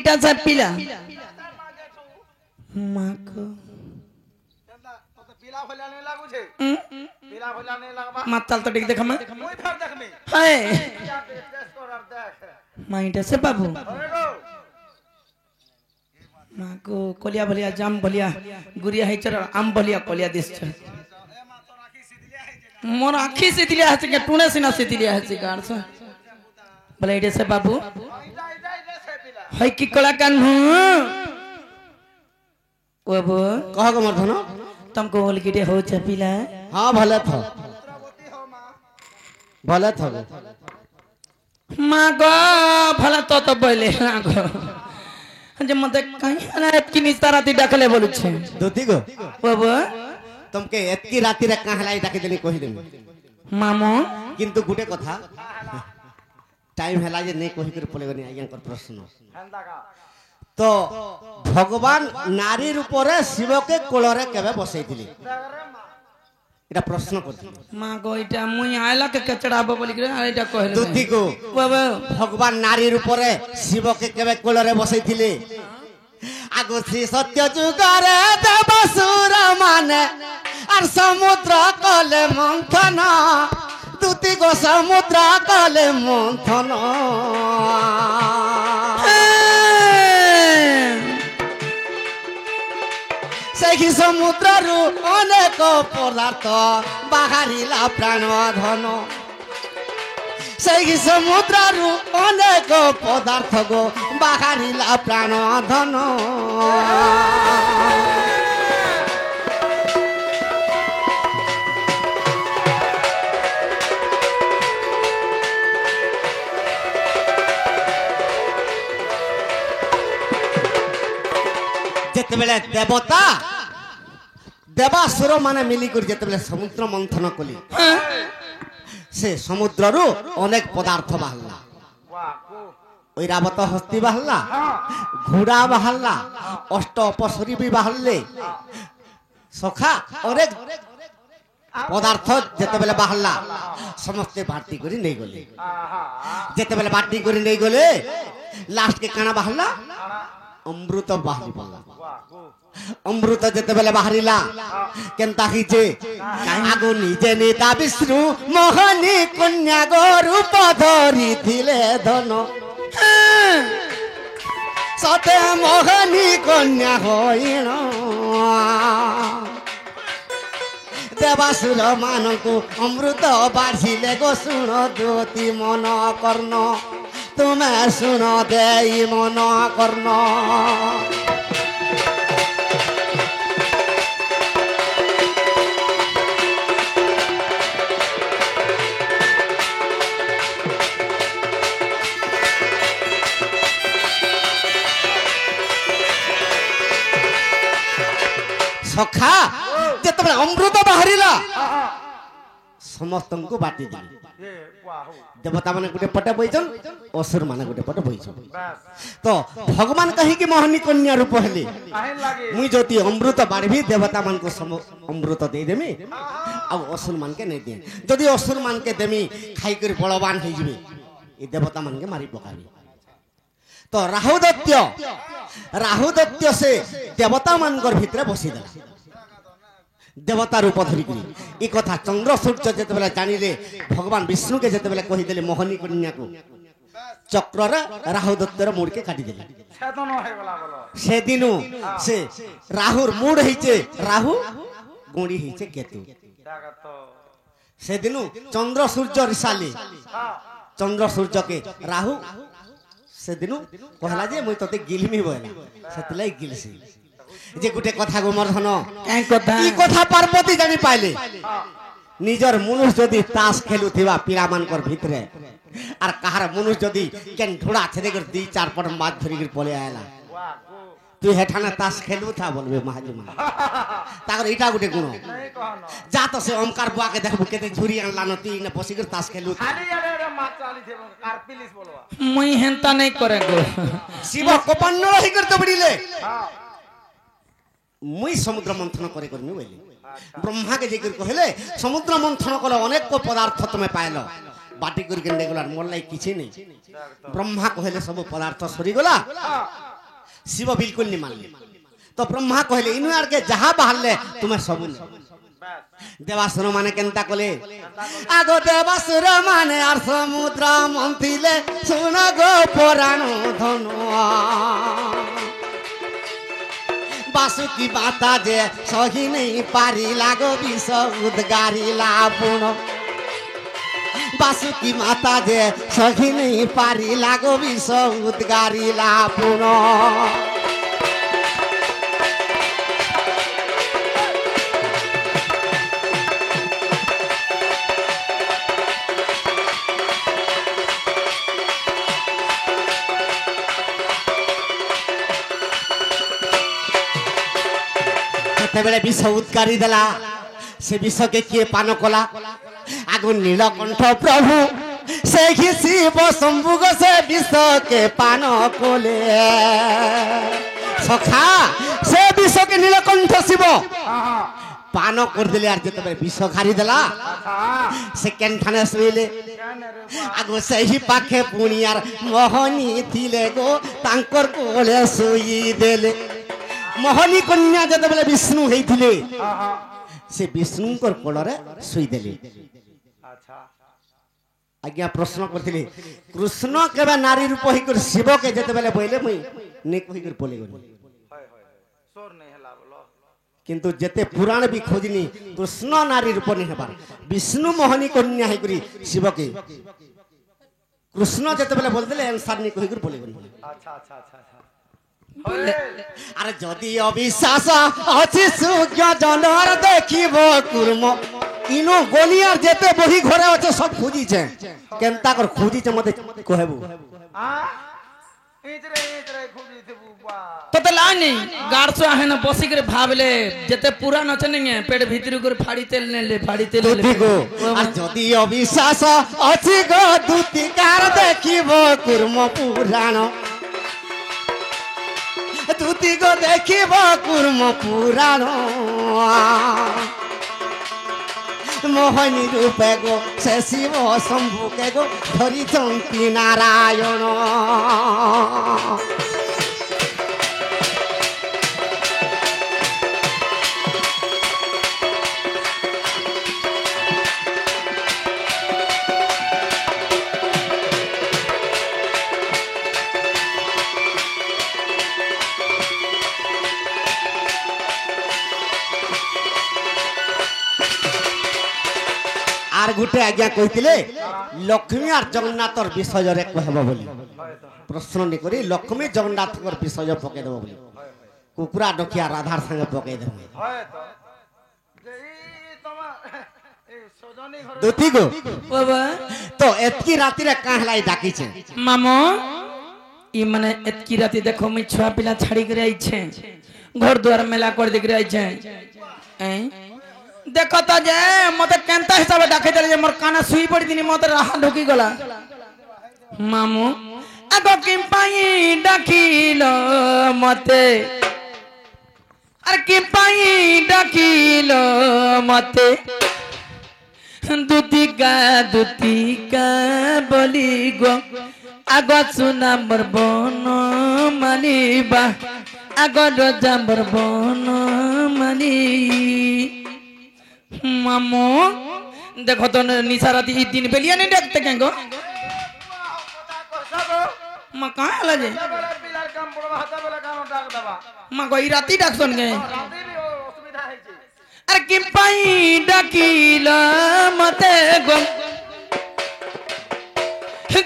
माइटा से पीला माँ को पीला भला नहीं लागू छे पीला भला नहीं लागबा माताल तो देख मैं कोई फर देख में हाय क्या टेस्ट कर देख माइटा से बाबू अरे गो माँ को कोलिया भलिया जाम भलिया गुरिया है चर आम भलिया कोलिया दिस छ मोर आखी से दिलिया है के टूने सिना से दिलिया है सिगार से ब्लेड से बाबू है की कला कान ओ बो कह गो मर्धन तुमको बोल के हो चपीला हाँ भले था भले था माँ गो भला तो बोले ना गो जे मते कहीं ना एतकी निस्ता राती डाकले बोलु छे दोती गो बाबू तुमके एतकी राती रे कहलाई डाके देनी कहि देमी मामो किंतु गुटे कथा टाइम हैला जे नहीं कहि कर पलेगनी आज्ञा कर प्रश्न तो भगवान नारी रूप रे शिव के कोल रे केबे बसैतिली एटा प्रश्न करथि माँ गो इटा मुई आइला के कचड़ाबो बोली के एटा कहले दोती गो बाबू भगवान नारी रूप रे शिव के केबे कोल रे बसैतिली आगो श्री सत्य जुगारे देवसुर माने और समुद्र कले मंथन दूती गो समुद्र कले मंथन सेही समुद्र रु अनेक पदार्थ बाहरिला प्राण धन सेही समुद्र रु अनेक पदार्थ गो बाहरिला प्राण धन जेते बेले देवता देवासुर माने मिली कर जेते बेले समुद्र मंथन कली से समुद्र रु अनेक पदार्थ बाहरला ऐरावत हस्ती बाहरला घोड़ा बाहरला अष्ट अपसरी भी बाहरले सखा अनेक पदार्थ जेते बेले बाहरला समस्ते बाटी करी नहीं गले जेते बेले बाटी करी नहीं गले लास्ट के काना बाहरला अमृत बाहरी पड़ला अमृत जेते बेले बाहरिला केनता हिजे आगो निजे नेता विष्णु मोहनी कन्या गो रूप धरी थिले धन सते मोहनी कन्या होइण देवासुर मानकु अमृत बाढ़िले गो सुन ज्योति मन कर्ण तुम्हें सुन दे मन कर्ण सखा जेते अमृत बाहरिला समस्त को बाटी दिली देवता माने गुटे पटे बइचन असुर माने गुटे पटे बइचन तो भगवान कहि कि मोहनी कन्या रूप हेली मुई जति अमृत बाढ़ी देवता मान को अमृत दे देमी आ असुर मान के नहीं दे जदि असुर मान के देमी खाई कर बलवान हो जिबे ए देवता मान के मारी पकाबी तो राहु दत्त से देवता मान कर भितरे बसी देला देवता रूप धरिकी ई कथा चंद्र सूर्य जेते बेले जानिले भगवान विष्णु के जेते बेले कहि देले मोहनी कन्या को चक्र रे राहु दत्तर मूड के काटी देले छेदन हो गला बोलो से दिनु से राहुर मूड हिचे राहु गुणी हिचे केतु से दिनु चंद्र सूर्य रिसाली चंद्र सूर्य के राहु से दिनु कहला जे मुई तते गिलमी बोला सेतलाई गिलसी जे गुटे कथा गो मर्धन काय कथा ई कथा पार्वती जानी पाइले निजर मनुष्य जदि ताश खेलुथिबा पीड़ा मानकर भितरे आर कहार मनुष्य जदि केन ढोड़ा छेदे कर 2-4 पट माछ धरि कर पले आयला तू हेठाना ताश खेलु था बोलबे महाजमा ताकर इटा गुटे गुण जा तो से ओमकार बुआ के देखबो केते झुरी अनला नती ने बसी कर ताश खेलु खाली अरे माछ चाली थे कार पुलिस बोलवा मुई हेंता नहीं करे गो शिव कोपन रही कर तो बडीले मुई समुद्र मंथन करे करमी बोली ब्रह्मा के जेकर कहले समुद्र मंथन कले अनेक को पदार्थ तुम्हें पाइलो बाटी कर के नेगुलार मोर लाई किछि नहीं ब्रह्मा कहले सब पदार्थ सरी गला शिव बिल्कुल नहीं मानले तो ब्रह्मा कहले इनु आर के जहा बाहरले तुम्हें सब देवासुर माने केनता कले आगो देवासुर माने आर समुद्र मंथिले सुन गो पुराण धनुआ बासुकी बाता जे सही नहीं पारी लागो विष उद्गारी लापुण बासुकी माता जे सही नहीं पारी लागो विष उद्गारी लापुण बेले विष उद्गारी देला से विष के किए पान कला आगु नीलकंठ प्रभु से शिव शंभु से विष के पान कोले सखा से विष के नीलकंठ शिव पान कर दिले यार जते विष खारी देला से केनठाने सुइले आगु से ही पाखे पुनियार मोहनी थिले गो तांकर कोले सुई देले मोहनी कन्या जते बेले विष्णु हेइथिले से विष्णु कर कोलरे सुई देले अच्छा आज्ञा प्रश्न करथिले कृष्ण केबे नारी रूप होई कर शिव के जते बेले बोले मुई ने कहि कर बोले गनी होय होय सोर नहीं हला बोलो किंतु जते पुराण भी खोजनी कृष्ण नारी रूप नहीं हेबार विष्णु मोहनी कन्या हेइ करी शिव के कृष्ण जते बेले बोल देले आंसर ने कहि कर बोले गनी अच्छा अच्छा अच्छा अच्छा अरे जदि अविश्वास अछि सूर्य जनर देखिब कुर्म इनो गोलियार जेते बही घरे अछि सब खोजी छे केनता कर खोजी छे मते कहबू हां इतरे खुदी थे बुबा तो लाई नहीं गारसो आहे ना बसी करे भाबले जते पूरा नच नहीं है पेट भीतर कर फाड़ी तेल ने ले फाड़ी तेल ले देखो आ जदि अविश्वास अछि गो दूतिकार देखिब कुर्म पुराण दूती को देखिब कुर्म पुराण मोहनी रूपे गो से शिव शंभु के गो धरी चंपी नारायण आर गुटे आज्ञा कहिथिले लक्ष्मी आर जगन्नाथर विषय रे कहबो बोली प्रश्न नि करी लक्ष्मी जगन्नाथर विषय पके देबो बोली कुकुरा डकिया राधार संगे पके देबो होय तो ई तमा ए सजनी घर दुती गो बाबा तो एतकी राती रे काहलाई डाकी छे मामो ई माने एतकी राती देखो मैं छुआ पिला छाड़ी करे आई छे घर द्वार मेला कर देख रही छे देखो तो जे मते केनता हिसाब डाके देले जे मोर काना सुई पड़ी दिनी मते राह ढुकी गला मामू आगो किम पाई डाकिलो मते अरे किम पाई डाकिलो मते दुतिका बोली गो आगो सुना मोर बन मालिबा आगो रजा मोर बन माली मामू देखो तो निशा राती ई दिन बेलिया नहीं देखते क्या गो माँ कहाँ आला जे बिलार काम पड़वा हाता बेला काम डाक दबा माँ को ई राती डाक सुन गए राती भी असुविधा है जी अरे कि पाई डाकिला मते गो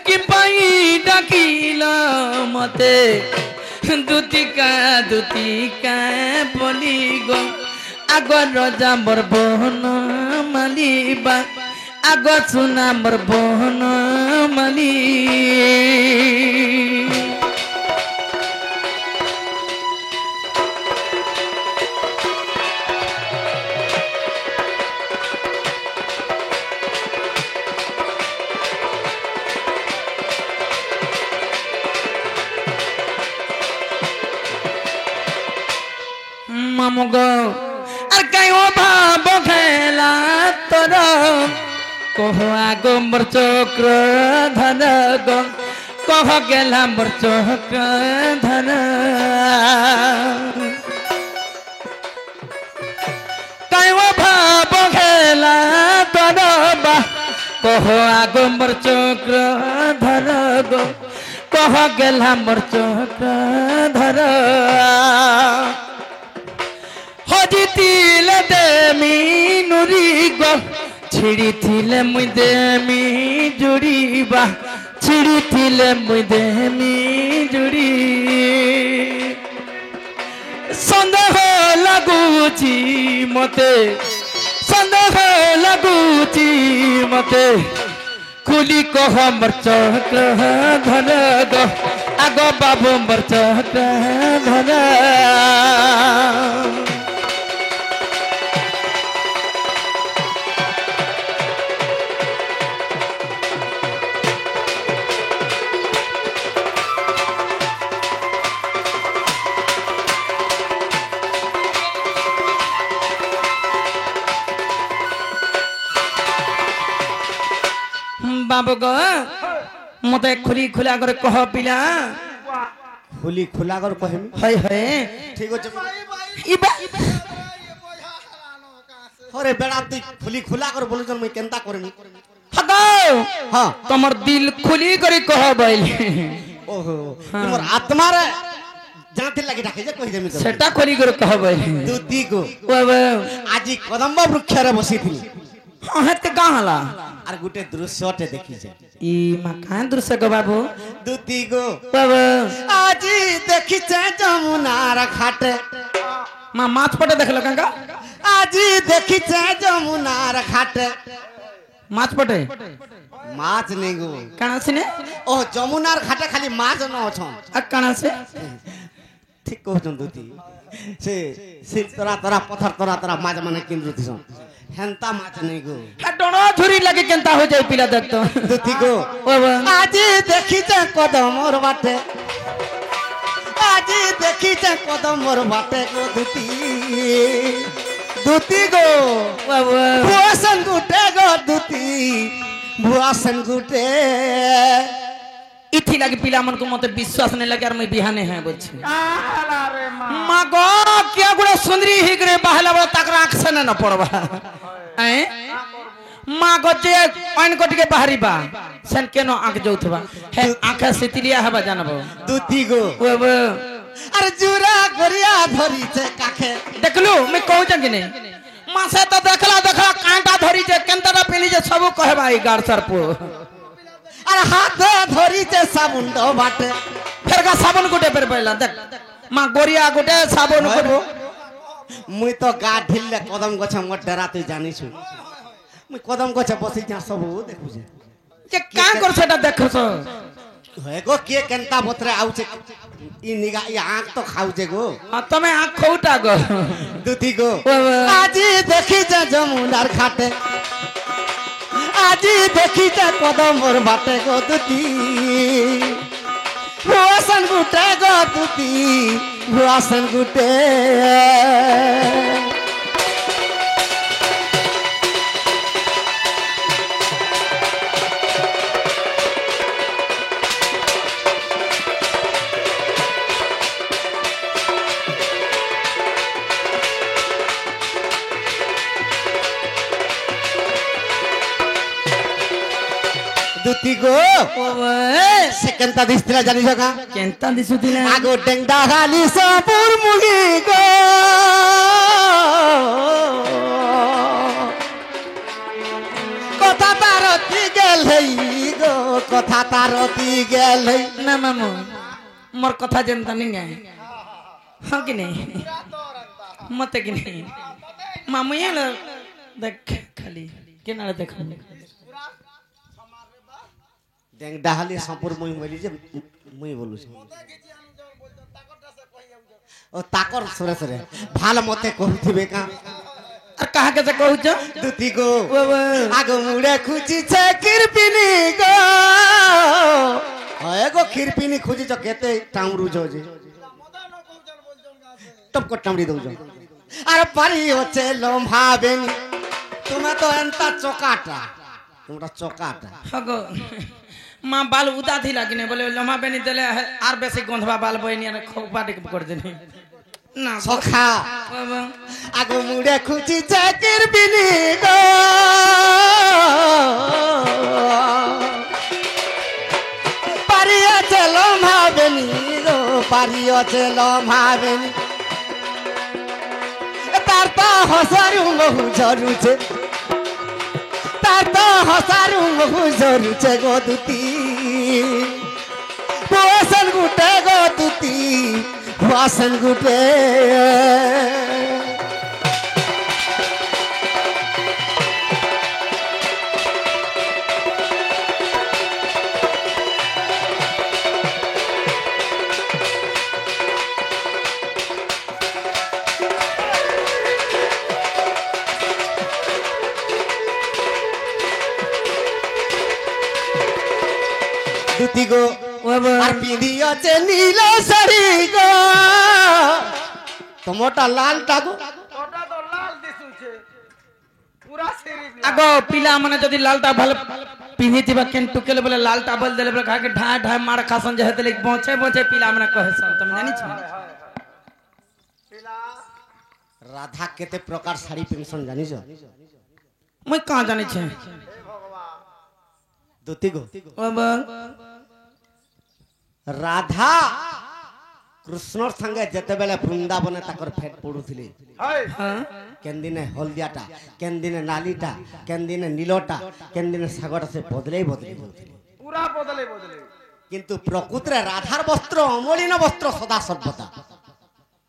कि पाई डाकिला मते दुतिका बोली गो आगो रजा मोर बहन मालिबा आगो सुना मोर बहन माली मामू गो कयो भाव खेला तोर कहो आगो मोर चक्र धन गो कह गेला मोर चक्र धर कहो भाव गेला तोर बा कह आगो मोर चक्र धर गो कह गेला मोर चक्र धर हजी तिल देमी नुरी गो छिड़ी थिले मुई देमी जुड़ीबा छिड़ी थिले मुई देमी जुड़ी सन्देह लगुची मते सन्देह लगुची मते खुली कह मोर चक्र धर गो आगो बाबू मोर चक्र धर बाबू गो मते खुली खुला कर कह पिला खुली खुला कर कहमी हाय हाय ठीक আছে इबा अरे बेड़ा तू खुली खुला कर बोलु जन मैं केनता करनी हगाओ हां तमर दिल खुली करी कह बैल ओहो तुमर आत्मा रे जाते लगी डाके जे कहि देमी सेटा खुली कर कह बैल दूती को बाबा আজি কদম্ব বৃক্ষ রে বসিଥିଲି हत के कहां हला আর গুটে দৃশ্যতে দেখিছে ई मा कान दृश्य गो बाबू दूती को बाबा আজি দেখিছে যমুনার ঘাটে मा माछ पटे देखलो काका আজি দেখিছে যমুনার ঘাটে माछ पटे মাছ নেই গো काना सिने ও যমুনার ঘাটে খালি মাছ ন অছন आ काना से ঠিক কহছন দুতি সে সিল তরা তরা পথর তরা তরা মাছ মানে কিনরু দিছন হেনতা মাছ নেই গো आ डोनो धुरी लगे केनता हो जाय पिला देख तो দুতি গো बाबा আজি দেখিছে কদমর বাটে আজি দেখিছে কদমর বাটে গো দুতি দুতি গো बाबा ভুয়াসন গুটে গো দুতি ভুয়াসন গুটে इथी लगे पिला मन को मते विश्वास नहीं लगे और मैं बिहाने है बोलछी आला रे माँ माँ गो क्या गुड़ा सुंदरी ही करे बहला बड़ा तक आंख से न पड़वा हैं माँ गो जे पानी कोट के बाहरी बा सन केनो आंख जोथबा है आंख से तिलिया हवा जानबो দুতি গো वो আরে জুরা গরিয়া ধরিছে কাখে देखलू मैं कहू जंग नहीं माँ से तो देखला देखला कांटा धरी जे केंतरा पेनी जे सब कहबा ई गार सर पो আর হাতে ধরিছে সাবুন দো বাটে फिर का साबुन गुटे पर पहला देख माँ गोरिया गुटे साबुन হইবো गुटे মুই তো গা ঢিললে কদম গছ মোর ডেরা তুই জানিছু মুই কদম গছ বসি যা সব দেখুছে ये का कर सेटा देखो सो হেগো কে কেনতা বতরে আউছে ই নিগা ই আঁখ তো খাউছে গো तमे आंख खोटा गो দুতি গো বাবা। আজি দেখিছে যমুনার ঘাটে আজি দেখিছে কদমর বাটে গো দুতি ভুয়াসন গুটে গো দুতি ভুয়াসন গুটে দুতি গো সে কেনতা দিস্তিলা জানিছ কা केंता दिसुतिला আগো ডেংডা খালি সপুর মুগি গো কথা তারতি গেলই গো কথা তারতি গেলই ना मामू मोर कथा जनता नहीं है हाँ कि नहीं मत कि नहीं मामू ये लो देख खाली के ना देखो ডেংডা খালি সপুর মুই বলি যে মুই বলুছি ও তাকর সরে সরে ভালো মতে কহুথিবে কা और कहा के कहू छ দুতি গো बाबा আগো মুড়ে খুঁজিছে কিরপিনি গো হয় গো কিরপিনি খুঁজিছ কেতে টামরুছ যে টপ টামড়ি দউছ আর পারি হচ্ছে লম্ভাবেনি তুমি তো এন্তা চকাটা তোমরা চকাটা हगो মা বাল উদা থিলা কিনে বলে লমা বেনি দিলে আর বেশি গন্ধবা বাল বইনি আর খোপাটি করে দেনি না সখা বাবা আগ মুড়ে খুঁজি চাকির বিনি গো পারিয়াছে লমাবেনি গো পারিয়াছে লমাবেনি তার তো হসারু বহু ঝরুছে তার তো হসারু বহু ঝরুছে গো দুতি বসন গুটে গো দুতি বসন গুটে দুতি গো আর পিঁধিয়াছে নীল শাড়ি গো তোমারটা লালটা গো ওটা তো লাল দিশুছে পুরা শরীর আগো পিলা মানে যদি লালটা ভালো পিনিতিবা কেন টুকেলে বলে লালটা বল দেলে বলে কাকে ঢা ঢা মার খাসন যে হেতলে পৌঁছে পৌঁছে পিলা মানে কহে সব তুমি জানিছ পিলা রাধা কেতে প্রকার শাড়ি পেনশন জানিছ মুই কা জানিছে দুতি গো বাবা রাধা কৃষ্ণর সঙ্গে যেতেবেলে বৃন্দাবনে তাকর ফেট পড়ুଥିଲେ হাই হ্যাঁ কেনদিনে হলদিয়াটা কেনদিনে নালিটা কেনদিনে নীলটা কেনদিনে সাগরটা সে বদলেই বদলেই বলଥିଲେ পুরা বদলে বদলে কিন্তু প্রকৃতিরে রাধার বস্ত্র অমলিন বস্ত্র সদা সভ্যতা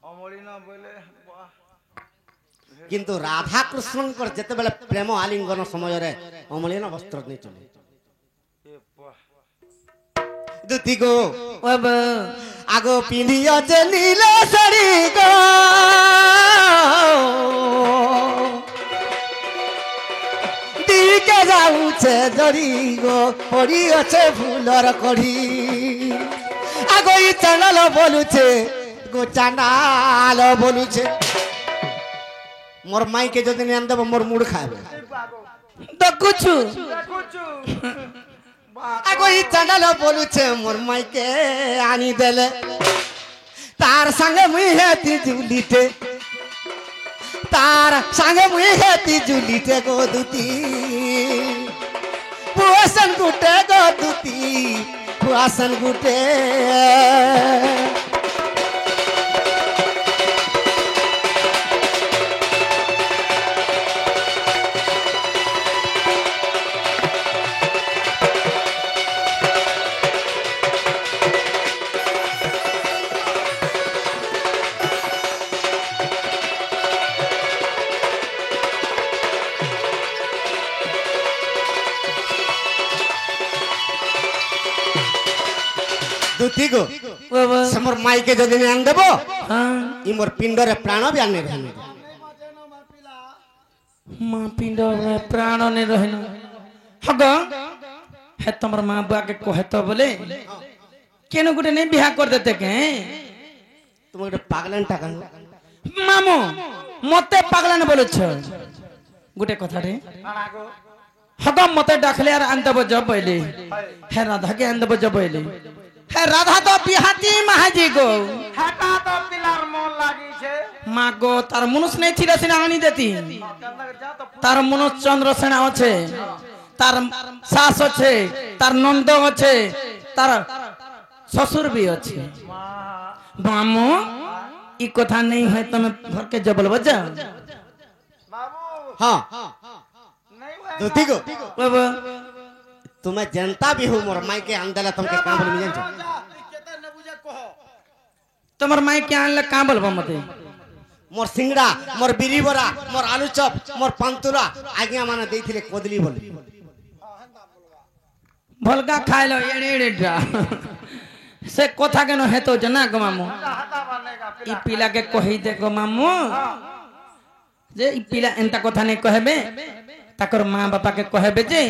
অমলিন বলে বাহ কিন্তু রাধা কৃষ্ণঙ্কর যেতেবেলে প্রেম আলিঙ্গন সমୟରେ অমলিন বস্ত্র নেই চলে এ বাহ দুতি গো বাবা আগ পিঁধিয়াছে নীল শাড়ি গো দিকে যাউছে জড়ি গো পড়িয়াছে ফুলর কড়ি আগ ই চানাল বলুছে গো চানাল বলুছে মোর মাইকে যদি নিয়ে দেব মোর মুড় খাবে এই বাগো দেখুছু দেখুছু বাহ আগ ই চানাল বলুছে মোর মাইকে আনি দেলে তার সঙ্গে মুই হেতি জুলিতে তার সঙ্গে মুই হেতি জুলিতে গো দুতি পুয়াসন গুটে গো দুতি পুয়াসন গুটে দুতি গো বাবা সে মোর মাইকে যদি নিয়ে আন দেব হ্যাঁ ই মোর পিণ্ডরে প্রাণ বি আনে রহনে মা পিণ্ড প্রাণ নে রহিন হগ হে তোমার মা বুয়াকে কহে তো বলে কেন গুটে নেই বিয়া করে দেতে কে তুমি একটা পাগলেন টাকা মামু মতে পাগলান বলেছ গুটে কথা রে না গো হগ মতে ডাকলে আর আনতে বজব বইলে হে রাধা কে আনতে বজব বইলে হে রাধা তো বিহাতি মাহাজি গো হাটা তো পিলার মন লাগিছে মা গো তার মনুষ নেই ছিল সিনা আনি দেতি কেন যা তো তার মনোজ চন্দ্র সেনা আছে তার শাশ আছে তার নন্দ আছে তার শ্বশুর বি আছে মা মামু ই কথা নেই হয় তুমি ঘরকে জবল বজা বাবু হ্যাঁ नहीं हुआ দুতি গো বাবা তুমি जनता भी हो मोर माइके आन देला तुमके का बोल मिजन छ केते न बुझे कहो তোমার মাই কে আনলে কা বলবো মতে मोर सिंगड़ा मोर बिरी बरा मोर आलू चप मोर पांतुरा आज्ञा माने देइथिले कोदली बोली ভলকা খাইলো এড়ে এড়েটা সে কথা কেন হেতো জানা গো মামু हाथा बनेगा ই পিলাকে কহি দে গো মামু যে ই পিলা এন্তা কথা নেই কহেবে তাকর মা বাপা কে কহেবে যে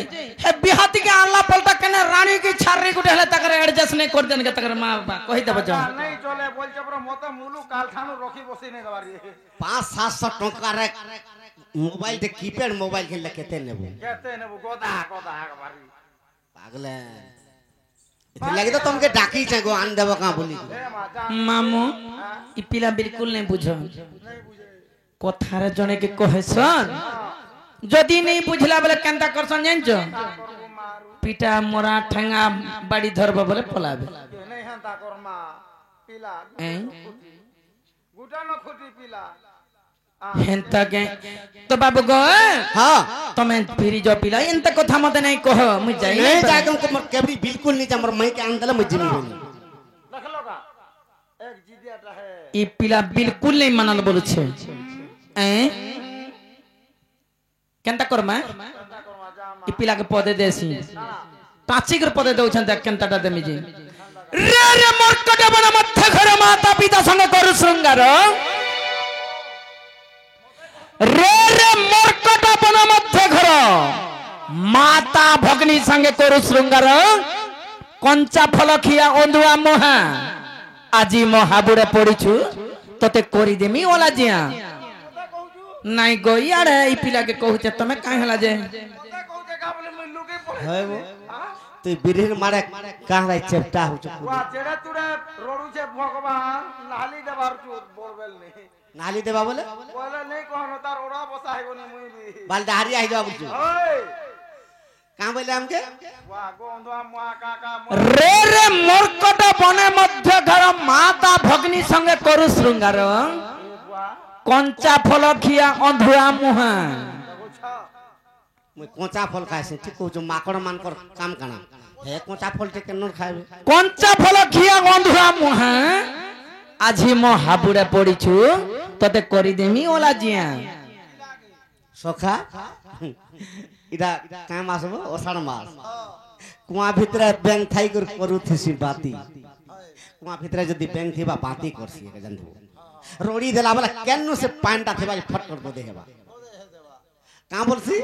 হে বিহাতি के আল্লাহ পলটা কেনে রানী की ছাড়রি গুটে হলে তাকর এডজাস্ট নেই कर देन के ताकर मां बापा कहि देबो जा नहीं चले बोलছে পুরো মতে মুলু কালখানু রখি বসি নে গবারি 5-700 টাকা রে মোবাইল তে কিপ্যাড মোবাইল খেললে কেতে নেব কেতে নেবু গদা গদা গবারি পাগলে लगे तो तुमके डाकी छे गो आन देबो का बोली ए मा जा मामू इ पिला बिल्कुल नहीं बुझो नहीं बुझे कथार जने के कहेसन जदी नहीं बुझला बोले केनता करसन जानछो करबो मारू पिटा मोरा ठेंगा बाड़ी धरबो बोले पलाबे ये नहीं हंता करमा पिला ए गुटा न खुटी पिला हेंता के तो बाबू गो हां तमे फिरी जो पिला एंता कथा मते नहीं कह मु जाई नहीं जाके हमको केबरी बिल्कुल नहीं हमर मई के आन देला मैं जिमी होनी रख लो का एक जिदियाटा है इ पिला बिल्कुल नहीं मानल बोलु छे ए केनता करमा हंता करमा जा इ पिला के पदे देसी टाची के पदे दउछन देख केनताटा देमी जी रे रे मोरकटे बना मध्य घर माता पिता संग करू श्रृंगार रे रे मोरकटा बना मध्य घर माता भगनी संगे करू श्रृंगार कंचा फल खिया ओंदुआ मोहा আজি মহাবুড়ে পড়িছু তোতে করি দেমি ওলা জিয়া নাই গই আরে এই পিলাকে কহুছে তুমি কাই হলা যে पता कहू देखा बोले मैं लुके पड़े है वो तू बिरहिन मारे काहरा चेपटा हो चुक वा जेड़ा तुरे रोडू छे भगवान नाली देबार चु बोलबेल नहीं नाली देबा बोले बोले नहीं कहनो तार ओरा बसा है कोनी मुई भी बाल दाढ़ी आई जाबु छु ओए का बोले हमके वा गोंदवा मुआ काका রে রে মোরকট বনে মধ্য ঘর মাতা ভগ্নী সঙ্গে করু শৃঙ্গার वा কঞ্চা ফল খিয়া অন্ধুয়া মুহা पूछा মই কোঁচা ফল খাইছে ঠিক কইছো মাকড় মানকর কাম কানা হে কোঁচা ফল তে কেন খাইবে কঞ্চা ফল খিয়া অন্ধুয়া মুহা আজি মো হাবুড়ে পড়িছু তোতে করি দেমি ওলা জিয়া সখা ইদা কাম আসবো অষাঢ় মাস কুয়া ভিতরে ব্যাং থাই কর করুথিসি বাতি কুয়া ভিতরে যদি ব্যাং থিবা বাতি করছি একে জানবো রড়ি দেলা বলে কেন সে পানটা থিবা ফট কর দে হেবা কা বলছি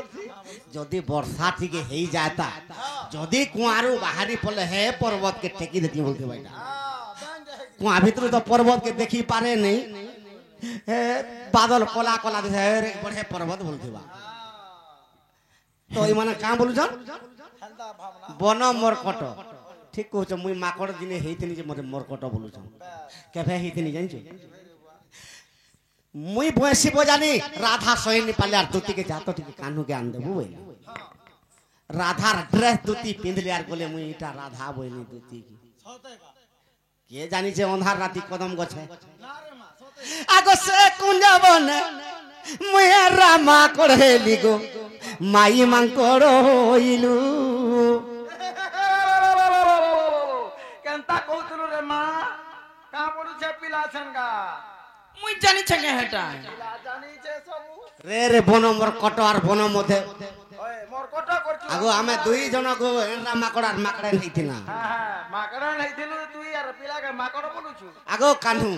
যদি বর্ষা ঠিকে হেই যায়তা যদি কুয়ারু বাহারি পড়লে হে পর্বত কে ঠেকি দেতি বলতে ভাইটা কুয়া ভিতরে তো পর্বত কে দেখি পারে নেই হে বাদল কলা কলা দিছে রে বড়ে পর্বত বলতিবা তো এই মানে কা বলুছন বন মরকট ঠিক কইছ মুই মাকড় দিনে হেইতিনি যে মতে মরকট বলুছন কেবে হেইতিনি জানছো মুই বয়সী বজানি রাধা সইনি পালে আর দুতিকে জাতো ঠিক কানুকে আন দেবো বইলা রাধার ড্রেস দুতি পিঁধলে আর বলে মুই এটা রাধা বইনি দুতি কে জানি যে অন্ধার রাতি কদম গছে আগো সে কুঞ্জবন মুই রামা কড়েলি গো মাই মাংকড় হইলু केनता कहतलु रे मां का बोलु छे पिला छनगा মুই জানি ছকে হেটা पिला जानी छे सबु রে রে বন মোর কট আর বন মধ্যে ओए मोर कोटा करछु আগো আমি দুই জন গো এনরা মাকড় আর মাকড়ে হইতিনা हां हां माकड़ा नहीं थिलु तू यार पिला के माकड़ बोलु छु আগো কানু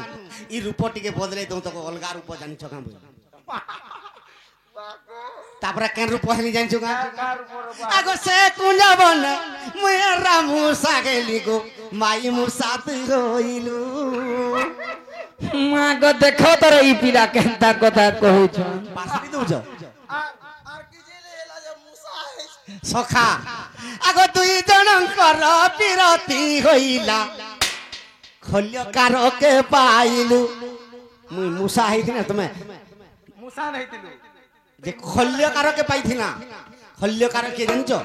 ই রূপ টিকে বদলে দઉં তো অলগা রূপ জানি ছকা বই बाको তারপরে কেন রূপ হনি জানিছো গা कार ऊपर আগো সে কুঞ্জবন মুই রামু সাগেলি গো মাই মুসাত হইলু মা গো দেখো তোর এই পিলা কেনতা কথা কহুছ পাসি দউছ आर किजिले हेला जे मुसा है সখা আগো দুই জনঙ্কর বিরতি হইলা খল্যকারকে পাইলু মুই মুসা হইছিনা তুমি मुसा नहीं थिलु যে খল্যকারকে পাইছিনা খল্যকার কে জানছো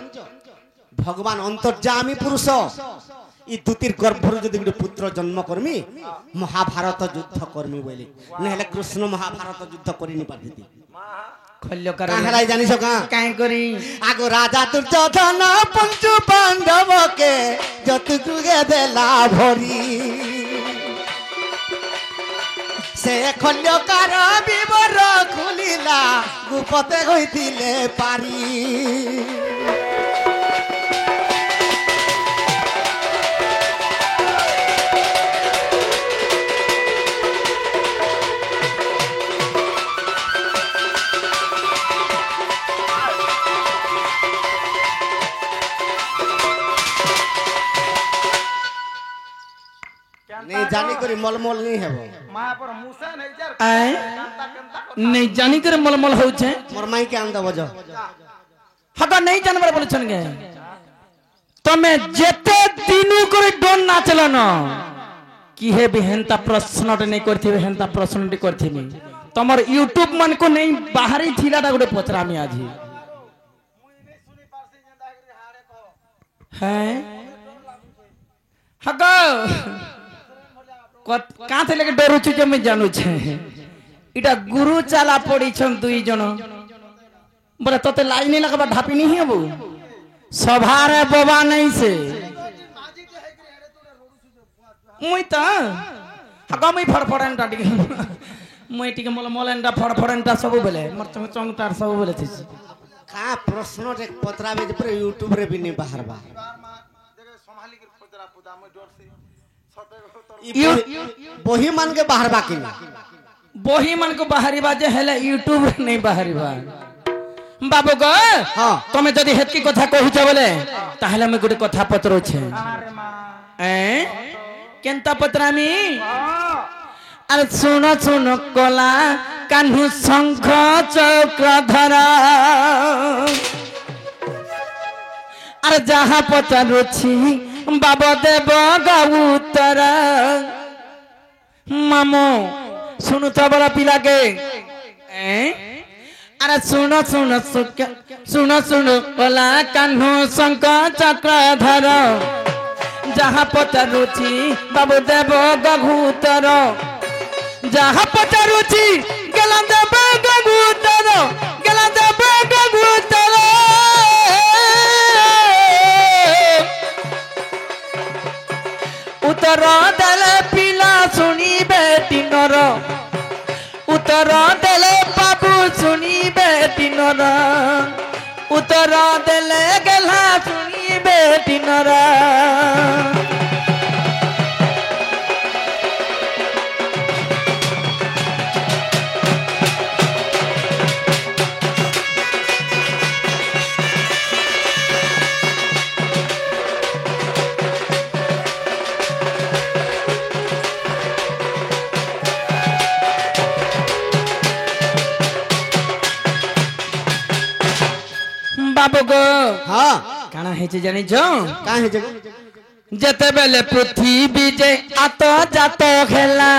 ভগবান অন্তর্যামী পুরুষ ই দুতির গর্ভর যদি গোটে পুত্র জন্ম করমি মহাভারত যুদ্ধ করমি বলি নহলে কৃষ্ণ মহাভারত যুদ্ধ করিনি পারিতি খল্যকার কাহলাই জানিছো কা কাই করি আগো রাজা দুর্যোধন পঞ্চু পাণ্ডবকে যতটুকে দেলা ভরি সে খল্যকার বিবর খুলিলা গুপতে হইতিলে পারি नहीं जानी करी मलमल नहीं हेबो मां पर मुसा नहीं जार आए केनता केनता नहीं जानी कर मलमल होछे मोर माई के आंदा बजो हगा नहीं जानवर बोलछन गे तो ତମେ ଯେତେ ଦିନୁ করে ଡୋନ ନାଚଲ ন কি হে হেন্তা প্রশ্নটা নেই করথিবে হেন্তা প্রশ্নটি করথিবি তোমার ইউটিউব মানকো নেই বাহারি থিলাটা গোটে পচরামি আজি হ্যাঁ হগো কাঁথে লেগে ডরুছু যে আমি জানুছে এটা গুরু চালা পড়িছন দুই জন বলে তোতে লাইনে লাগাবা ঢাপিনি হবু সভারে বাবা নাই সে মুই তো হগো মুই ফড়ফড়েনটা টিকে মুই টিকে মলেনটা ফড়ফড়েনটা সবু বেলে মোর চংটার সবু বেলে থিছি কা প্রশ্নটে পত্রাবে যে পুরো ইউটিউব রে বিনি বাহারবা বহি মানকে বাহারবা কিনা বহি মানকে বাহারিবা যে হেলে ইউটিউব রে নাই বাহারিবা বাবু গো হ্যাঁ তুমি যদি হেতকি কথা কহুছ বলে তাহলে আমি গোটে কথা পত্রছে কেনতা পত্রামি আরে শুন শুন কলা কাহ্নু শঙ্খ চক্রধর আরে যাহা পচারুছি বাবা দেব উত্তর মামু শুনু তো বড় পিলাকে আরে শুন শুন শুন শুন কলা কাহ্নু শঙ্খ চক্রধর যাহা পচারুছি বাবু দেব গভূতর যাহা পচারুছি গেলা দেব গভূতর গেলা দেব গভূতর উত্তর দেলে পিলা শুনিবে তিনর উত্তর দেলে বাবু শুনিবে তিনর উত্তর দেলে গেলা শুনিবে তিনর বাবু গো হ্যাঁ কানা হেছে জানিছ কা হে জগ যেতেবেলে পৃথিবী যে আত জাত খেলা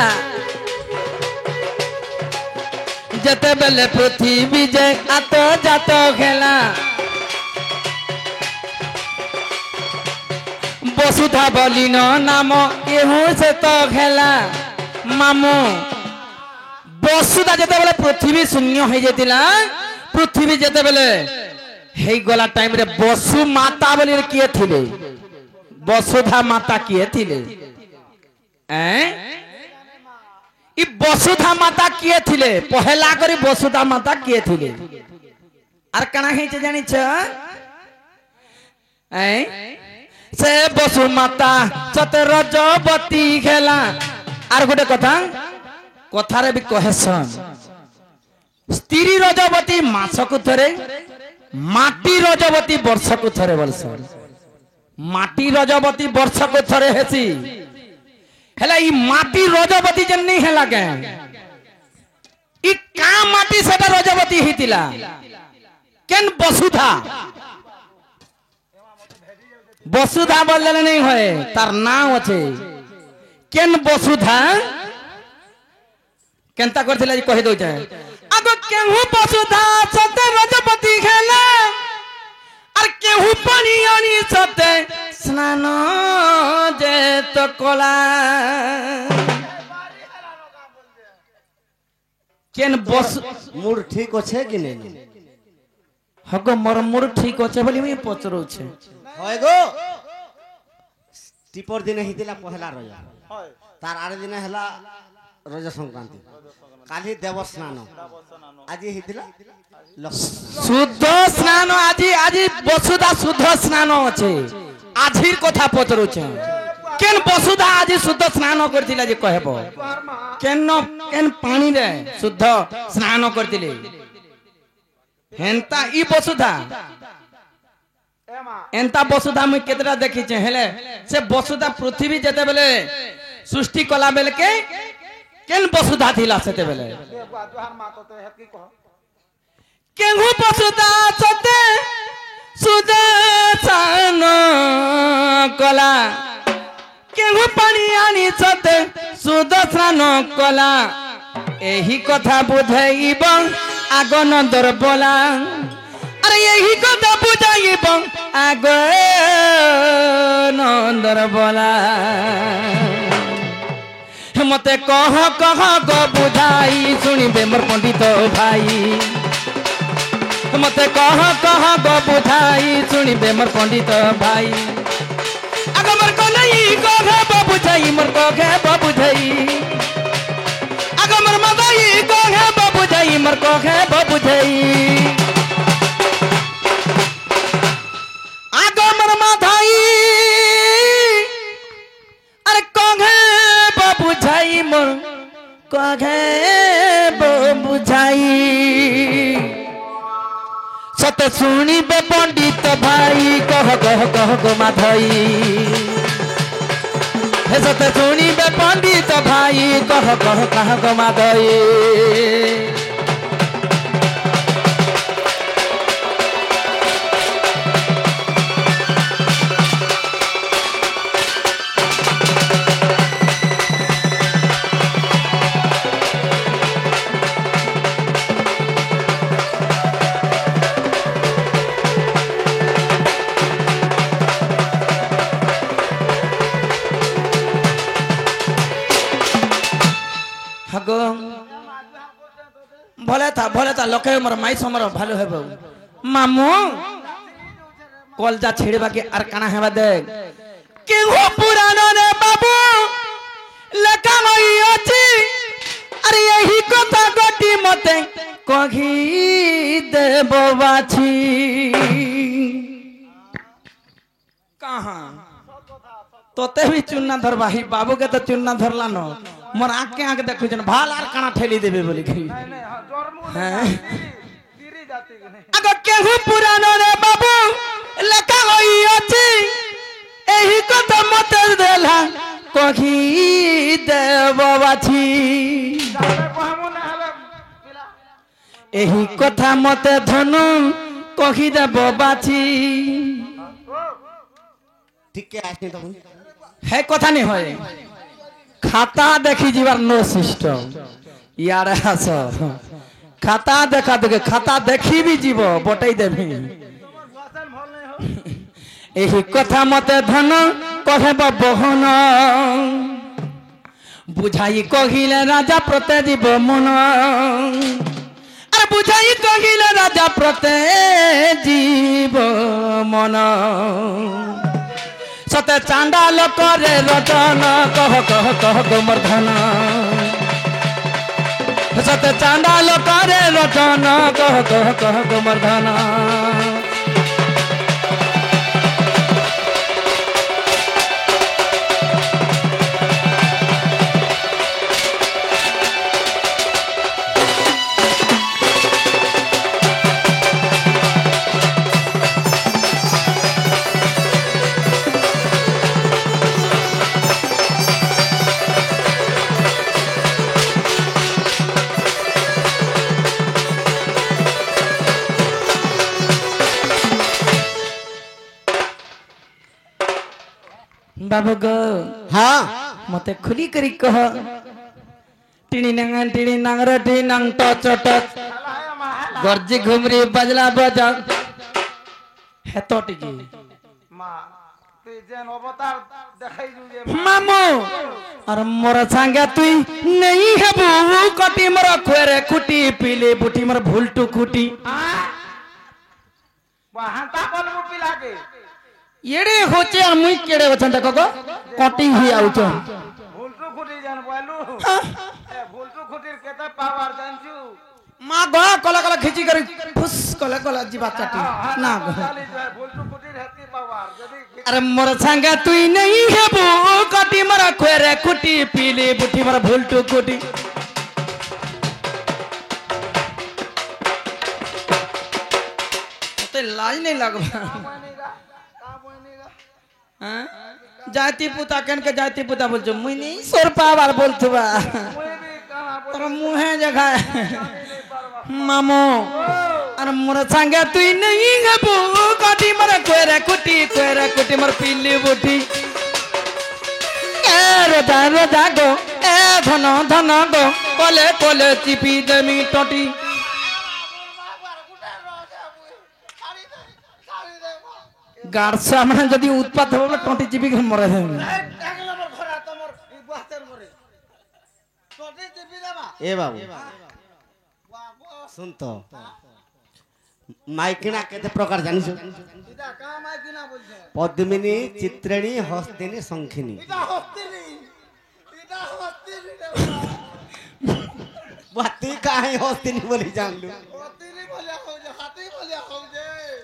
যেতেবেলে পৃথিবী যে আত জাত খেলা বসুধা বলিন নাম কেহু সে তো খেলা মামু বসুধা যেতেবেলে পৃথিবী শূন্য হয়ে যেতিলা পৃথিবী যেতেবেলে হেই গলা টাইম রে বসু মাতা বলি কিয়ে থিলে বসুধা মাতা কিয়ে থিলে ই বসুধা মাতা কিয়ে থিলে পহেলা করি বসুধা মাতা কিয়ে থিলে আর কানা হেইছে জানিছ সে বসু মাতা সতে রজবতী খেলা আর গোটে কথা কথারে বি কহেছন স্ত্রী রজবতী মাসকু থরে মাটি রজবতী বর্ষকু থরে বলছন মাটি রজবতী বর্ষকু থরে হেসি হেলা ই মাটি রজবতী যেন নেই হেলা কে ই কা মাটি সেটা রজবতী হিতিলা কেন বসুধা বসুধা বললে নেই হয় তার নাম আছে কেন বসুধা কেনতা করছিলা যে কহি দউছে আগ কেহু বসুধা সতে রজবতী খেলা আর কেহু পানি আনি সতে স্নান যে তো কলা কেন বস মুড ঠিক আছে কি নেই হগ মোর মুড ঠিক আছে বলি আমি পচরউছে হয় গো টিপর দিনে হিতিলা পহেলা রজ তার আরে দিনে হেলা রজ সংক্রান্তি কালি দেব স্নান আজি হিতিলা শুদ্ধ স্নান আজি আজি বসুধা শুদ্ধ স্নান আছে আজির কথা পচরুছে কেন বসুধা আজি শুদ্ধ স্নান করতিলা যে কহেব কেন কেন পানি রে শুদ্ধ স্নান করতিলে হেনতা ই বসুধা এন্তা বসুধা মুই কেতরা দেখিছে হেলে সে বসুধা পৃথিবী যেতে বেলে সৃষ্টি কলা বেলে কে কেন বসুধা থিলা সেতে বেলে কেহু বসুধা সতে সুদর্শন কলা কেহু পানি আনি সতে সুদর্শন কলা এই কথা বুঝাইব আগ নন্দর বলা আরে এই কথা বুঝাইব আগ নন্দর বলা মতে কহ কহ গো বুঝাই শুনিবে মোর পণ্ডিত ভাই মতে কহ কহ গো বুঝাই শুনিবে মোর পণ্ডিত ভাই আগ মোর কলাই কহে বুঝাই মোর কহে বুঝাই আগ মোর মাদাই কহে বুঝাই মোর কহে বুঝাই আগ মোর মাদাই আরে কহে বুঝাই মোর কহে বুঝাই সতে শুনিবে পণ্ডিত ভাই কহ কহ কহ গো মাধাই হে সতে শুনিবে পণ্ডিত ভাই কহ কহ কহ গো মাধাই ভলে তা লোকে মোর মাই সমর ভালো হবে মামু কলজা ছেড়বা কি আর কানা হেবা দেখ কেউ পুরাণ রে বাবু লেখা হই আছে আরে এই কথা গটি মতে কহি দেব বাছি কাহা তোতে भी चुन्ना धरबा ही बाबू के तो चुन्ना धरला न मोर आँख के आगे देखु जन भाल आर काना ठेली देबे बोली की हैं अगर केहू पुरानो रे बाबू लेखा होई अछि एही कथा मत देला कही देव बाछी एही कथा मत धनु कही देव बाछी ठीक है आसनी तो है कथा नहीं होए खाता देखी जीवार नो सिस्टम यार हास खाता देखा देखे खाता देखी भी जीव बटई देबी एही कथा मते धन कहे बहन बुझाई कहिले राजा प्रते जीव मन अरे बुझाई कहिले राजा प्रते जीव मन सते चांडाल करे रटन कह कह कह गोमर्धन सते चांडाल करे रटन कह कह कह गोमर्धन बाबू गो हाँ मते खुली करी कह टिणी नांगर टी नांग टच टच गर्जी घुमरी बजला बजा है तो टिकी मामू और मोर संगे तुई नहीं है बू कटी मोर खोरे खुटी पीले बुटी मोर भूलटू खुटी येड़े होचे और मुई केड़े वचन देखो गो कटिंग ही आउचो भूलटू खुटी जान बोलू भूलटू खुटीर केते पावर जानजू मां गो कला कला खिची कर फुस कला कला जीवा चाटी ना गो भूलटू खुटीर हेती पावर जदी अरे मोर संगे तुई नहीं है बू कटी मोर खोरे खुटी पीले बुटी मोर भूलटू खुटी तो लाज नहीं लगवा जाति पुता कन के जाति पुता बोल जो मुई नहीं सोर पावर बोलथुबा तर मुहे जगह मामो अरे मोर संगे तुई नहीं है बू कटी मोर खोरे खुटी কুটি মোর পিলি বুটি এ রোজা রোজা গো এ ধন ধন গো কলে কলে চিপি দেমি টটি গাড়ছা মানে যদি উৎপাত হবে টটি চিপি মরে যাবে এ বাবু শুন তো মাইকিনা কেতে প্রকার জানিছ পদ্মিনী চিত্রেণী হস্তিনী শঙ্খিনী তুই কাহে হস্তিনী বলি জানলু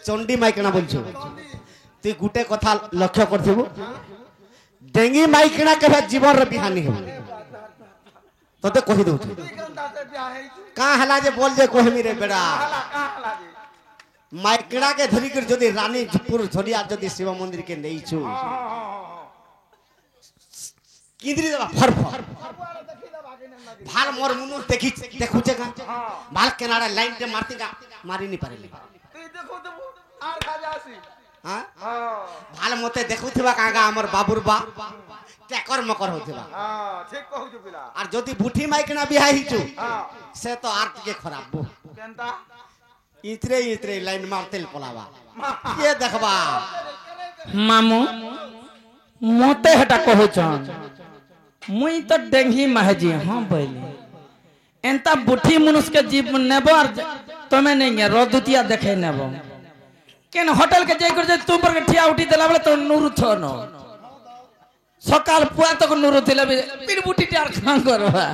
চন্ডী মাইকিনা বলছো তুই গুটে কথা লক্ষ্য করথিবু ডেঙ্গি মাইকিনা কেবে জীবনর বিহানি হবে তোতে কহি দউছি কা হলা যে বল যে কহমি রে বেড়া মাইকিনা কে ধরি করে যদি রানীপুর ঝরিয়া যদি শিব মন্দির কে নেইছু কিন্দ্রি দেবা ফর ফর ভাল মোর মুনু দেখি দেখুছে গা ভাল কেনাড়া লাইন তে মারতি গা মারি নি পারিলি তুই দেখো দেবো আর খাজা আসি হ্যাঁ ভাল মতে দেখুথিবা কাগা আমার বাবুর বা টেকর মকর হউথিবা হ্যাঁ ঠিক কহুଛୁ পিলা আর যদি বুঠি মাইকিনা বিহা হিচু সে তো আর টিকে খরাব বো কেনতা ইতরে ইতরে লাইন মারতেল পলাবা কে দেখবা মামু মতে হেটা কহুছন মুই তো ডেঙ্গি মাহেজি हाँ बोले एंता बुठी मनुष के जीव नेबो और तमे नहीं रोदुतिया देखे नेबो केन होटल के जाई कर जे तुम पर ठिया उठी देला बले तो नुरु थनो सकाल पुआ तक नुरु थिले पिर बुटी टार खां करबा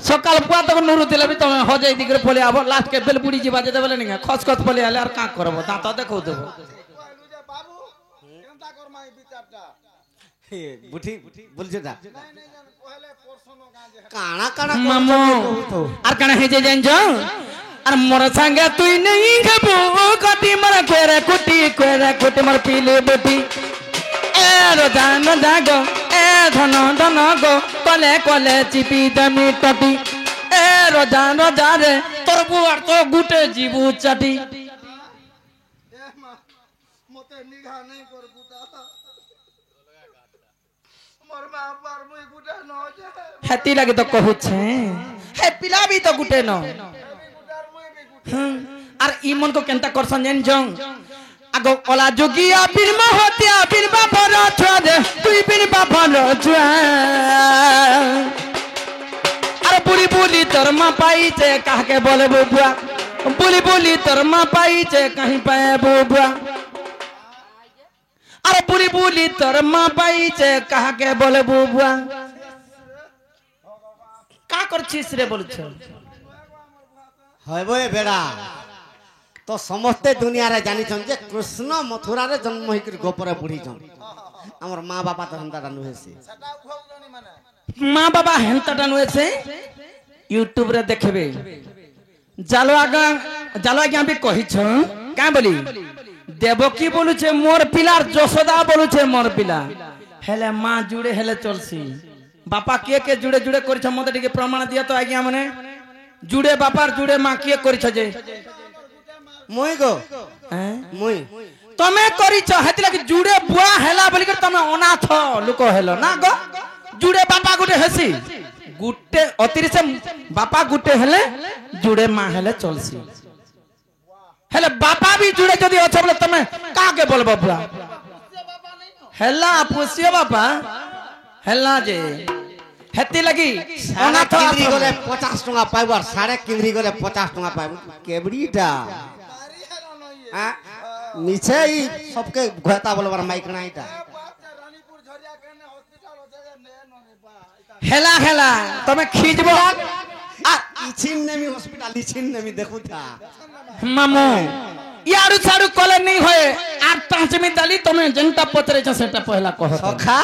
सकाल पुआ तक नुरु थिले तमे हो जाई दिगरे पले आबो लास्ट के बेल बुड़ी जीवा दे बोले नहीं खस खस पले आले और का करबो दांत देखो देबो बाबू केनता कर माई विचारटा बुठी बोलछे दा नहीं नहीं जान पहले पोरसनो गां जे काना काना मामो और कना हे जे जान जो और मोर संगे तुई नहीं खबो कति मर खेरे कुटी मर पीले बुटी ए रोजान जागो ए धन धन गो कले कले चिपी दमी टटी ए रोजान जा रे तोर बुआर तो गुटे जीबू चटी ए मा मते निघा नहीं कर बुता मोर मां पर मुई गुटा न जे हेती लगे तो कहू छे हे पिला भी तो गुटे न আর ইমন কো কেনতা করছন জান জং আগো কলা যোগিয়া বীর মহতিয়া বীর বাবার ছড়ে তুই বীর বাবার ছড়ে আর বুড়ি বুড়ি তোর মা পাইছে কাকে বলে বুবুয়া বুড়ি বুড়ি তোর মা পাইছে কাহি পায় বুবুয়া আর বুড়ি বুড়ি তোর মা পাইছে কাকে বলে বুবুয়া কা করছিস রে বলছ হইব এ বেড়া তো সমস্তে দুনিয়ারে জানিছন যে কৃষ্ণ মথুরারে জন্ম হইকি গোপরে বুড়িছন আমার মা বাবা তো হেন্তাটা নুহেছে সেটা উঠাও জানি মানে মা বাবা হেন্তাটা নুয়েছে ইউটিউব রে দেখবে জালো আগে আমি কহিছ কাঁ বলি দেবকী বলুছে মোর পিলার যশোদা বলুছে মোর পিলা হেলে মা জুড়ে হেলে চলছি বাপা কে কে জুড়ে জুড়ে করিছ মতে টিকে প্রমাণ দিয়া তো আজ্ঞা মানে জুড়ে বাপার জুড়ে মা কে করিছ যে মুই গো মুই তুমি করিছ হেতিলা কি জুড়ে বুয়া হেলা বলি করে তুমি অনাথ লোক হেলো না গো জুড়ে বাপা গুটে হেসি গুটে অতিরিসে বাপা গুটে হেলে জুড়ে মা হেলে চলছি হেলে বাপা भी জুড়ে যদি অছ বলে তুমি কাকে বলবো বুয়া হেলা পুষিও বাপা হেলা যে হেতি লাগি অনাথ কিন্দ্রি গলে 50 টাকা পাইব আর সাড়ে কিন্দ্রি গলে 50 টাকা পাইব কেবড়িটা বাড়ি হেলো নই হ্যাঁ নিচে সবকে ঘোতা বলবার মাইক না এটা রানীপুর ঝরিয়া কেনে হসপিটাল আছে নে নরে বা হেলা হেলা তুমি খিজবো আর ইছিন নেমি হসপিটাল ইছিন নেমি দেখুথা মামু ইয়ারু ছাড়ু কলে नहीं होए আর 5 মিনিট দালি তুমি যেটা পত্রেছ সেটা পহলা কহ সখা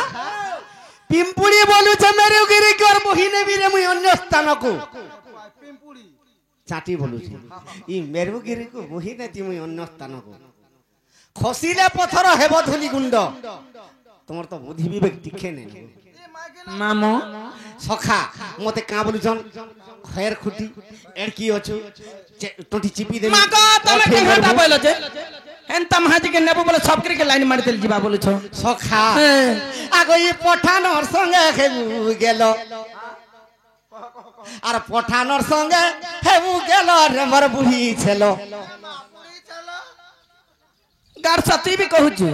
পিম্পুড়ি বলুছে মেরুগিরি কর বহিনে বিরে মুই অন্য স্থানকু পিম্পুড়ি চাটি বলুছে ই মেরুগিরি কু বহিনে তি মুই অন্য স্থানকু খসিলে পথর হেব ধুলি গুন্ড তোমার তো বুদ্ধি বিবেক টিকে নেই এ মাইকে মামু সখা মতে কা বলুছন খয়ের খুঁটি এর কি অছু টটি চিপি দে মাগো তুমি কেনটা বইলো যে এনতা মাহাজিকে নেব বলে সবকে লাইন মারি দিল যাবা বলেছ সখা আগে এই পঠানোর সঙ্গে হেবু গেল আর পঠানোর সঙ্গে হেবু গেল রে মোর বুড়ি ছিল গার সতই বি কহুছু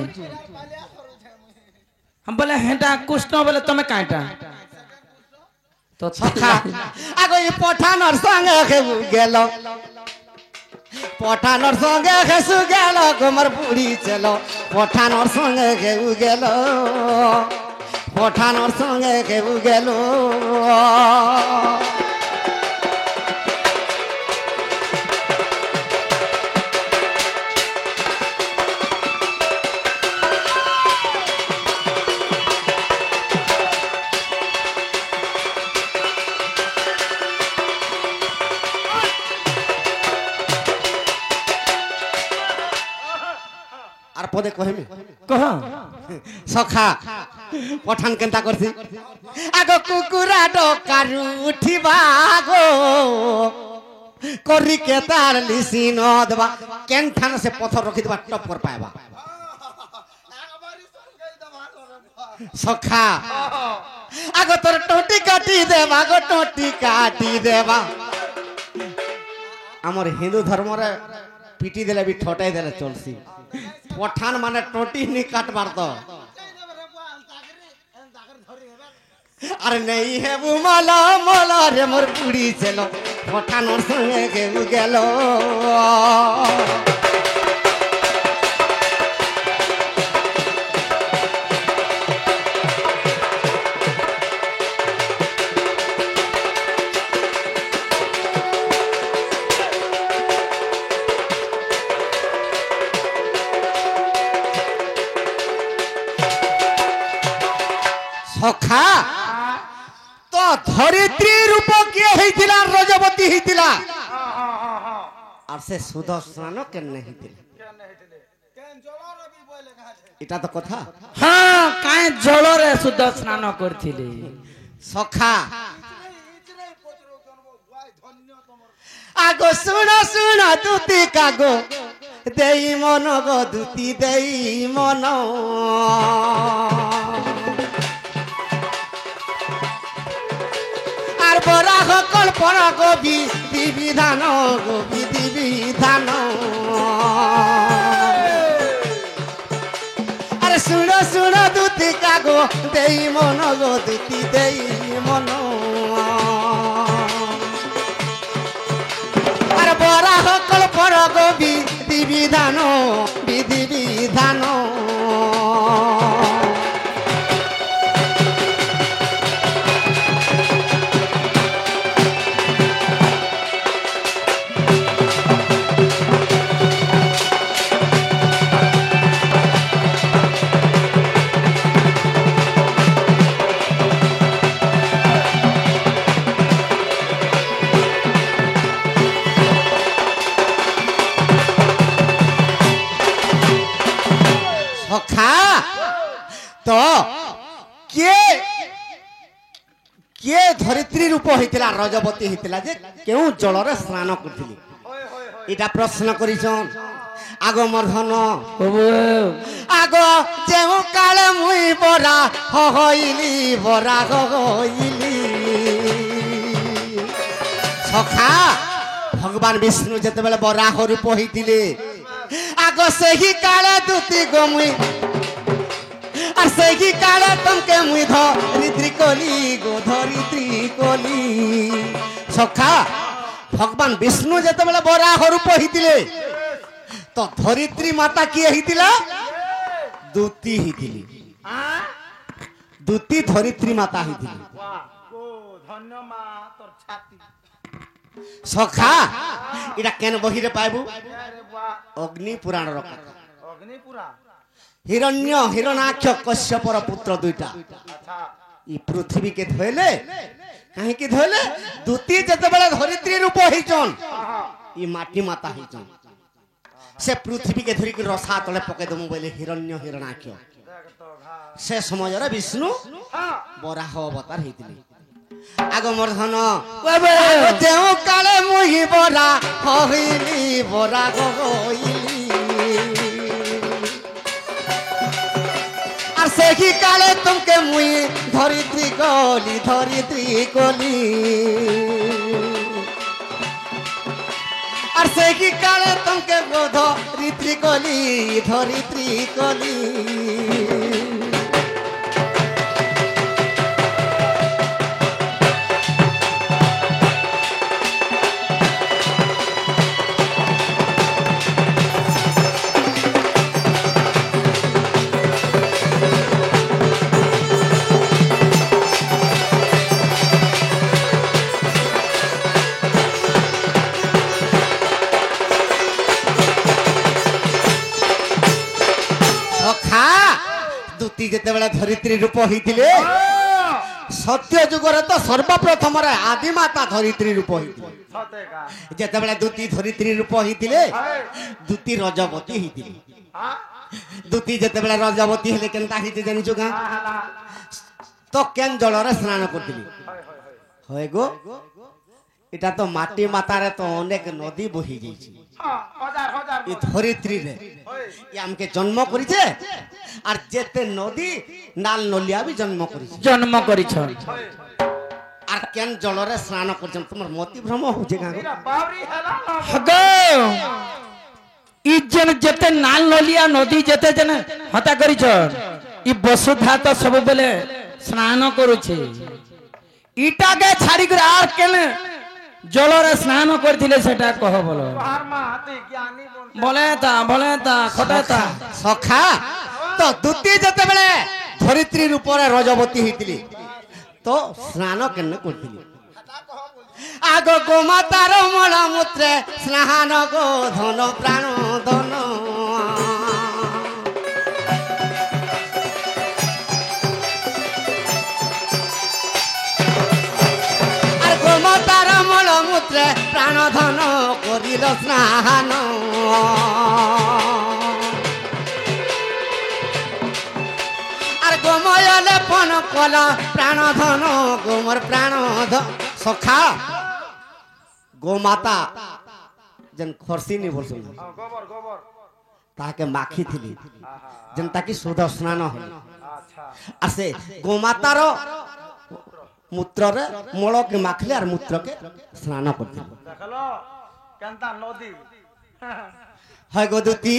हम बोले हेटा कृष्ण बोले তুমি কাইটা তো সখা আগে এই পঠানোর সঙ্গে হেবু গেল পঠানোর সঙ্গে হেসু গেল গোমর বুড়ি ছিল পঠানোর সঙ্গে হেবু গেল পঠানোর সঙ্গে হেবু গেল আর পদে কহিমি কহ সখা পঠান কেনতা করছি আগ কুকুরা ডকারু উঠিবা গো করি কে তার লিসি ন দেবা কেনঠান সে পথর রখি দেবা টপ কর পাইবা সখা আগ তোর টোটি কাটি দেবা গো টোটি কাটি দেবা আমার হিন্দু ধর্মরে পিটি দেলে বি ঠটাই দেলে চলছি পঠান মানে টোটি নি কাটবার তো আরে নেই হেবু মালা মালা রে মোর বুড়ি ছিল পঠানোর সঙ্গে হেবু গেল সখা তো ধরিত্রী রূপ কিয়ে হইতিলা রজবতী হইতিলা আর সে সুদর্শন কেনে হইতিলা এটা তো কথা হ্যাঁ কাই জলরে শুদ্ধ স্নান করছিলি সখা আগো শুণ শুণ দুতি কাগো দেই মন গো দুতি দেই মন আর বরা সকল পর গবি বিবিধান গো বিধি বিধান আরে শুণ শুণ দুতি কাগো দেই মন গো দুতি দেই মন আর বরা সকল পর গবি বিবিধান বিধি বিধান সখা তো কে কে ধরিত্রী রূপ হইতিলা রজবতী হইতিলা যে কেউ জলরে স্নান করছিলি এটা প্রশ্ন করিছন আগ মর্ধন আগ যেউ কালে মুই বরা হইলি বরা হইলি সখা ভগবান বিষ্ণু যেতেবেলে বরাহ রূপ হইতিলে আগ সেই কালে দুতি গমুই আর সেই কালে তমকে মুই ধরিত্রী কলি গো ধরিত্রী কলি সখা ভগবান বিষ্ণু যেতেবেলে বরাহ রূপ হইতিলে তো ধরিত্রী মাতা কি হইতিলা দুতি হইতিলি দুতি ধরিত্রী মাতা হইতিলি সখা এটা কেন বহিরে পাইবু অগ্নি পুরাণ কথা হিরণ্য হিরণাক্ষ কশ্যপর পুত্র দুইটা ই পৃথিবীকে ধইলে কাহিকি ধইলে দুতি যেতেবেলে ধরিত্রী রূপ হইছন ই মাটি মাতা হইছন সে পৃথিবীকে ধরিকি রসা তলে পকাই দমু বলে হিরণ্য হিরণাক্ষ সে সময়রে বিষ্ণু বরাহ অবতার হইতিলে আগ মর্ধন যেউ কালে মুহি বরা হইলি বরা হইলি ସେହି କାଳେ ତୁମକେ ମୁଇଁ ଧରିତ୍ରୀ କଲି আর ସେହି କାଳେ ତୁମକେ ଧରିତ୍ରୀ କଲି দুতি যেତେବେଳେ ধরিত্রী রূপ হইଥିଲେ সত্য যুগরে তো সর্বপ্রথমরে আদিমাতা ধরিত্রী রূপ হইଥିଲେ যেତେବେଳେ দুতি ধরিত্রী রূপ হইଥିଲେ দুতি রজবতী হইଥିଲେ দুতি যেতেବେଳେ রজবতী হেলে কেনতা হইতে জানিছো গা তো কেন জলরে স্নান করতিলি হয় গো এটা তো মাটি মাতারে তো অনেক নদী বহি যাইছে এই ধরিত্রী রে আমকে জন্ম করিছে আর যেতে নদী নাল নলিয়া বি জন্ম করিছ আর কেন জলরে স্নান করছেন তোমার মতি ভ্রম হচ্ছে গা গো ইজেন যেতে নাল নলিয়া নদী যেতে যেন হতা করিছ ই বসুধা তো সব বেলে স্নান করুছে ইটাকে ছাড়ি করে আর কেন জলরে স্নান করছিলে সেটা কহ বলো বলে তা খটা তা সখা তো দুতি যেতেবেলে ধরিত্রী রূপরে রজবতী হইতিলি তো স্নান কেন করতিলি আগ গোমাতার মূত্রে স্নান গো ধন প্রাণ ধন আর গোমাতার মূত্রে প্রাণ ধন করিল স্নান আর গোময়লে পন কল প্রাণ ধন গোমর প্রাণ ধন সখা গোমাতা যেন খরসিনি বলছেন তাকে মাখি থিলি যেন তাকে শুদ্ধ স্নান হল আর সে গোমাতার মূত্রে মূলকে মাখলে আর মূত্রকে স্নান করতে হয় গো দুতি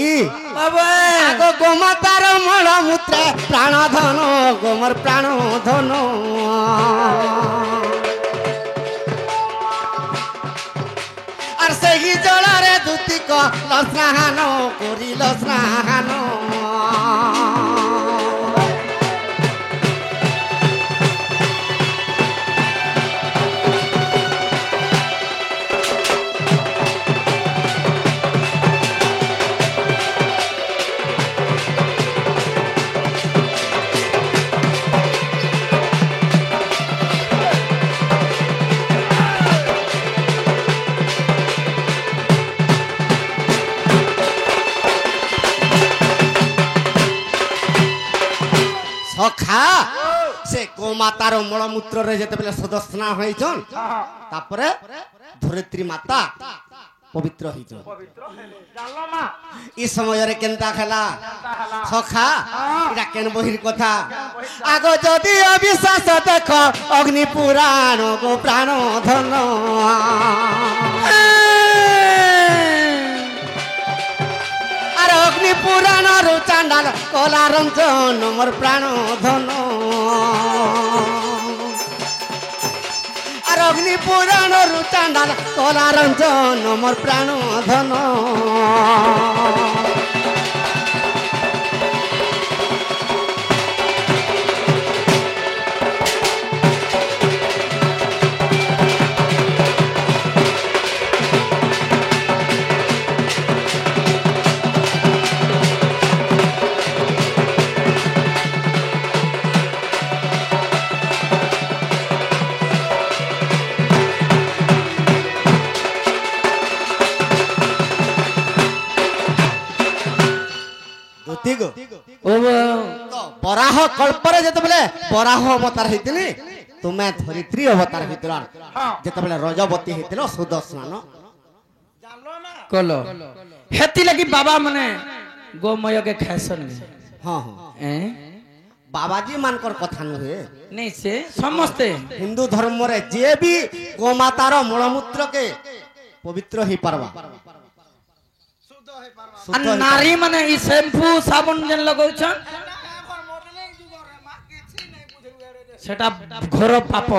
গোমাতার মূল মূত্রে প্রাণ ধন গোমর প্রাণ ধন আর সেই জলরে দুতি কল স্নান করিল স্নান সখা সে গোমাতার মূলমূত্রে যেতেবেলে সদস্না হয়েছন তারপরে ধরিত্রী মাতা পবিত্র হয়েছন এই সময়ের কেনতা খেলা সখা এটা কেন বহির কথা আগ যদি অবিশ্বাস দেখ অগ্নি পুরাণ গো প্রাণ ধন আর অগ্নি পুরাণ রু চান্ডাল কলা রঞ্জন মোর প্রাণ ধন আর অগ্নি পুরাণ রু চান্ডাল কলা রঞ্জন মোর প্রাণ ধন বরাহ কল্পরে যেতেবেলে বরাহ অবতার হইতিলি তুমি ধরিত্রী অবতার হইতিল যেতেবেলে রজবতী হইতিল শুদ্ধ স্নান কল হেতি লাগি বাবা মানে গোময়কে খাইছন হ্যাঁ হ্যাঁ ବାବାଜୀ ମାନଙ୍କର କଥା ନୁହେଁ नहीं से समस्ते ହିନ୍ଦୁ ଧର୍ମରେ ଯିଏ ବି ଗୋମାତାର ମଳମୂତ୍ରକେ ପବିତ୍ର ହେଇପାରବା শুদ্ধ হয়ে পারবা ଶୁଦ୍ଧ ହେଇପାରବା। नारी माने ई शैम्पू साबुन जेन लगाउछ এখন মডেলিং যুগ রে মা কিছু নাই বুঝে রে সেটা ঘোর পাপ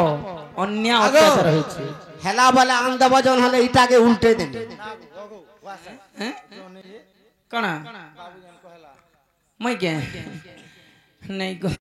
অন্যায় অত্যাচার হইছে হেলা বলে আন্দা বজন হলে ইটাকে উল্টে দেন हैं कणा বাবু জান কহলা मैं के नहीं